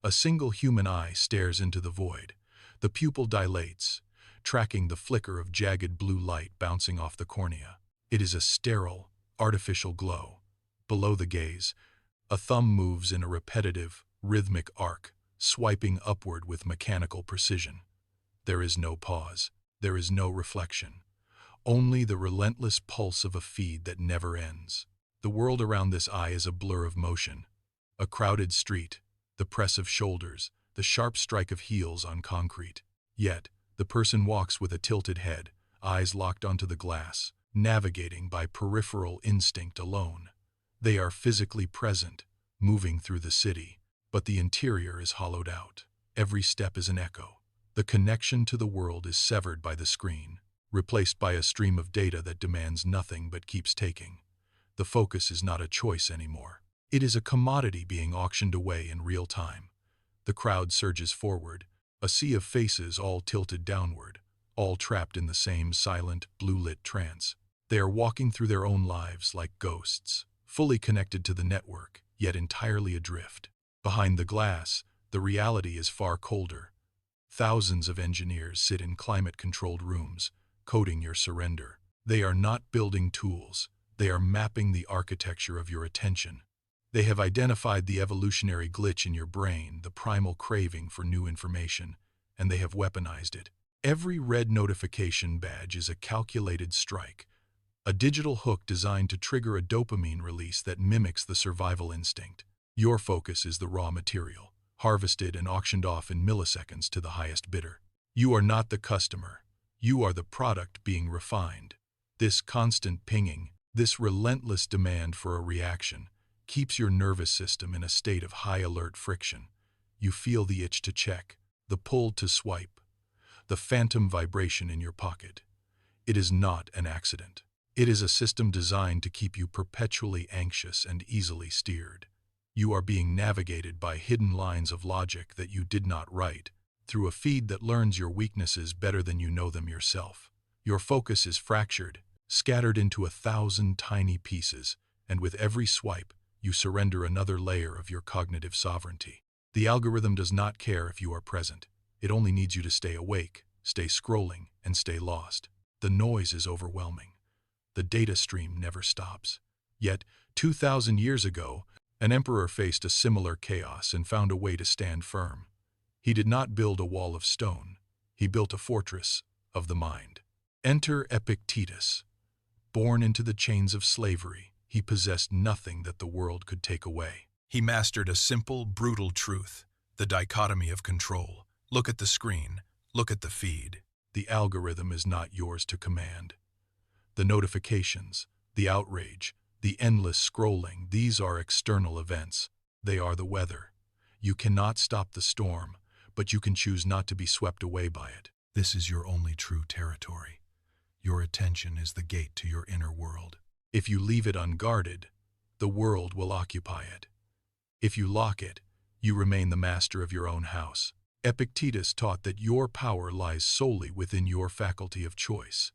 A single human eye stares into the void. The pupil dilates, tracking the flicker of jagged blue light bouncing off the cornea. It is a sterile, artificial glow. Below the gaze, a thumb moves in a repetitive, rhythmic arc, swiping upward with mechanical precision. There is no pause. There is no reflection. Only the relentless pulse of a feed that never ends. The world around this eye is a blur of motion. A crowded street, the press of shoulders, the sharp strike of heels on concrete. Yet, the person walks with a tilted head, eyes locked onto the glass, navigating by peripheral instinct alone. They are physically present, moving through the city, but the interior is hollowed out. Every step is an echo. The connection to the world is severed by the screen, replaced by a stream of data that demands nothing but keeps taking. The focus is not a choice anymore. It is a commodity being auctioned away in real time. The crowd surges forward, a sea of faces all tilted downward, all trapped in the same silent, blue-lit trance. They are walking through their own lives like ghosts, fully connected to the network, yet entirely adrift. Behind the glass, the reality is far colder. Thousands of engineers sit in climate-controlled rooms, coding your surrender. They are not building tools. They are mapping the architecture of your attention. They have identified the evolutionary glitch in your brain, the primal craving for new information, and they have weaponized it. Every red notification badge is a calculated strike, a digital hook designed to trigger a dopamine release that mimics the survival instinct. Your focus is the raw material, harvested and auctioned off in milliseconds to the highest bidder. You are not the customer. You are the product being refined. This constant pinging, this relentless demand for a reaction, keeps your nervous system in a state of high-alert friction. You feel the itch to check, the pull to swipe, the phantom vibration in your pocket. It is not an accident. It is a system designed to keep you perpetually anxious and easily steered. You are being navigated by hidden lines of logic that you did not write, through a feed that learns your weaknesses better than you know them yourself. Your focus is fractured, scattered into 1,000 tiny pieces, and with every swipe, you surrender another layer of your cognitive sovereignty. The algorithm does not care if you are present. It only needs you to stay awake, stay scrolling, and stay lost. The noise is overwhelming. The data stream never stops. Yet, 2,000 years ago, an emperor faced a similar chaos and found a way to stand firm. He did not build a wall of stone. He built a fortress of the mind. Enter Epictetus. Born into the chains of slavery, he possessed nothing that the world could take away. He mastered a simple, brutal truth, the dichotomy of control. Look at the screen, look at the feed. The algorithm is not yours to command. The notifications, the outrage, the endless scrolling, these are external events. They are the weather. You cannot stop the storm, but you can choose not to be swept away by it. This is your only true territory. Your attention is the gate to your inner world. If you leave it unguarded, the world will occupy it. If you lock it, you remain the master of your own house. Epictetus taught that your power lies solely within your faculty of choice.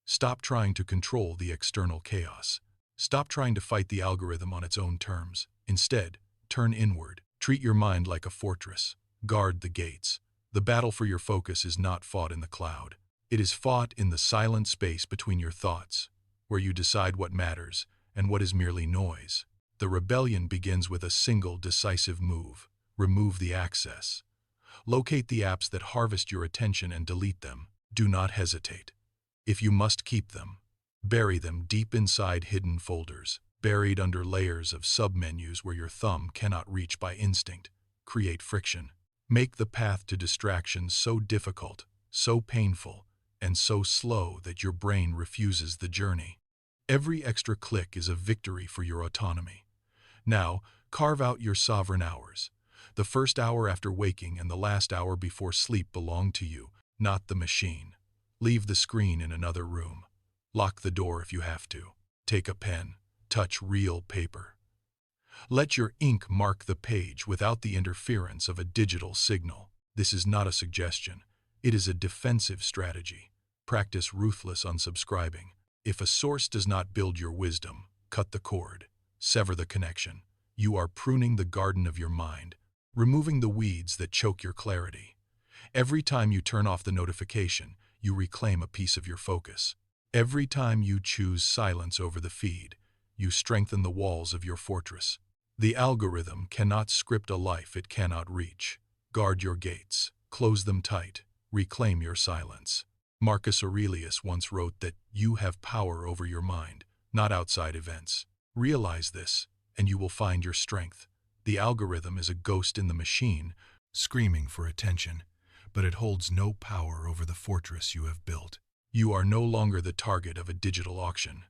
Stop trying to control the external chaos. Stop trying to fight the algorithm on its own terms. Instead, turn inward. Treat your mind like a fortress. Guard the gates. The battle for your focus is not fought in the cloud. It is fought in the silent space between your thoughts, where you decide what matters and what is merely noise. The rebellion begins with a single decisive move. Remove the access. Locate the apps that harvest your attention and delete them. Do not hesitate. If you must keep them, bury them deep inside hidden folders, buried under layers of submenus where your thumb cannot reach by instinct. Create friction. Make the path to distraction so difficult, so painful, and so slow that your brain refuses the journey. Every extra click is a victory for your autonomy. Now, carve out your sovereign hours. The first hour after waking and the last hour before sleep belong to you, not the machine. Leave the screen in another room. Lock the door if you have to. Take a pen. Touch real paper. Let your ink mark the page without the interference of a digital signal. This is not a suggestion. It is a defensive strategy. Practice ruthless unsubscribing. If a source does not build your wisdom, cut the cord. Sever the connection. You are pruning the garden of your mind. removing the weeds that choke your clarity. Every time you turn off the notification, you reclaim a piece of your focus. Every time you choose silence over the feed, you strengthen the walls of your fortress. The algorithm cannot script a life it cannot reach. Guard your gates, close them tight, reclaim your silence. Marcus Aurelius once wrote that you have power over your mind, not outside events. Realize this, and you will find your strength. The algorithm is a ghost in the machine, screaming for attention, but it holds no power over the fortress you have built. You are no longer the target of a digital auction.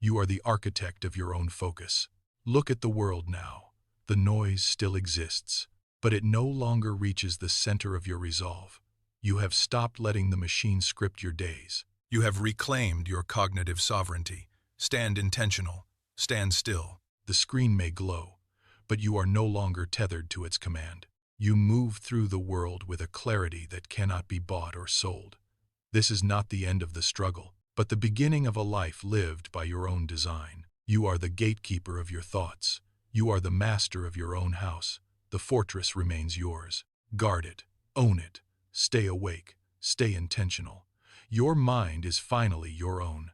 You are the architect of your own focus. Look at the world now. The noise still exists, but it no longer reaches the center of your resolve. You have stopped letting the machine script your days. You have reclaimed your cognitive sovereignty. Stand intentional. Stand still. The screen may glow, but you are no longer tethered to its command. You move through the world with a clarity that cannot be bought or sold. This is not the end of the struggle, but the beginning of a life lived by your own design. You are the gatekeeper of your thoughts. You are the master of your own house. The fortress remains yours. Guard it. Own it. Stay awake. Stay intentional. Your mind is finally your own.